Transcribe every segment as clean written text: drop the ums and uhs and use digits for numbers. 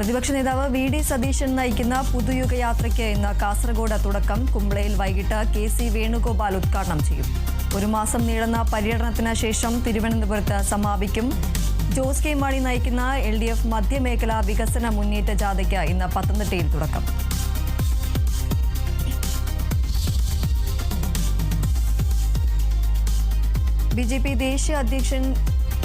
പ്രതിപക്ഷ നേതാവ് വി.ഡി. സതീശൻ നയിക്കുന്ന പുതുയുഗയാത്രയ്ക്ക് ഇന്ന് കാസർഗോഡ് തുടക്കം. കുമ്പളയിൽ വൈകിട്ട് കെ.സി. വേണുഗോപാൽ ഉദ്ഘാടനം ചെയ്യും. ഒരു മാസം നീളുന്ന പര്യടനത്തിന് ശേഷം തിരുവനന്തപുരത്ത് സമാപിക്കും. ജോസ് കെ മാണി നയിക്കുന്ന LDF മധ്യമേഖലാ വികസന മുന്നേറ്റ ജാഥയ്ക്ക് ഇന്ന് പത്തനംതിട്ടയിൽ തുടക്കം. BJP ദേശീയ അധ്യക്ഷൻ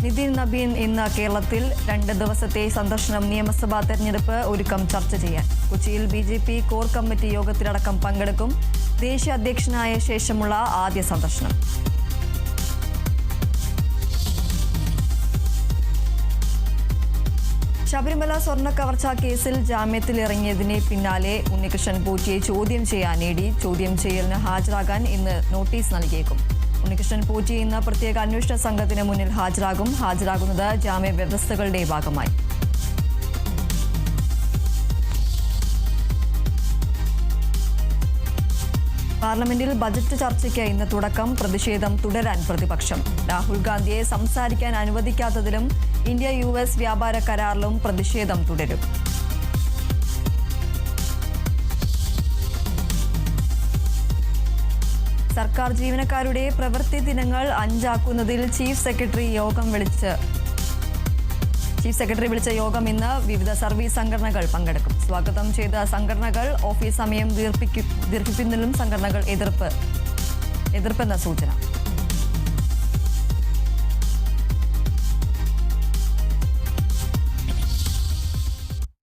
നിതിൻ നബീൻ ഇന്ന് കേരളത്തിൽ 2 ദിവസത്തെ സന്ദർശനം. നിയമസഭാ തെരഞ്ഞെടുപ്പ് ഒരുക്കം ചർച്ച ചെയ്യാൻ കൊച്ചിയിൽ BJP കോർ കമ്മിറ്റി യോഗത്തിലടക്കം പങ്കെടുക്കും. ദേശീയ അധ്യക്ഷനായ ശേഷമുള്ള ആദ്യ സന്ദർശനം. ശബരിമല സ്വർണ്ണ കവർച്ചാ കേസിൽ ജാമ്യത്തിലിറങ്ങിയതിന് പിന്നാലെ ഉണ്ണികൃഷ്ണൻ പോറ്റിയെ ചോദ്യം ചെയ്യാൻ ED ചോദ്യം ചെയ്യലിന് ഹാജരാകാൻ ഇന്ന് നോട്ടീസ് നൽകിയേക്കും. ഉണ്ണികൃഷ്ണൻ പോറ്റി ഇന്ന് പ്രത്യേക അന്വേഷണ സംഘത്തിന് മുന്നിൽ ഹാജരാകുന്നത് ജാമ്യ വ്യവസ്ഥകളുടെ ഭാഗമായി. പാർലമെന്റിൽ ബജറ്റ് ചർച്ചയ്ക്ക് ഇന്ന് തുടക്കം. പ്രതിഷേധം തുടരാൻ പ്രതിപക്ഷം. രാഹുൽ ഗാന്ധിയെ സംസാരിക്കാൻ അനുവദിക്കാത്തതിലും ഇന്ത്യ-US വ്യാപാര കരാറിലും പ്രതിഷേധം തുടരും. സർക്കാർ ജീവനക്കാരുടെ പ്രവൃത്തി ദിനങ്ങൾ 5 ആക്കുന്നതിൽ ചീഫ് സെക്രട്ടറി വിളിച്ച യോഗം ഇന്ന്. വിവിധ സർവീസ് സംഘടനകൾ പങ്കെടുക്കും. സ്വാഗതം ചെയ്ത സംഘടനകൾ ഓഫീസ് സമയം ദീർഘിപ്പിക്കുന്നതിലും സംഘടനകൾ എതിർപ്പെന്ന സൂചന.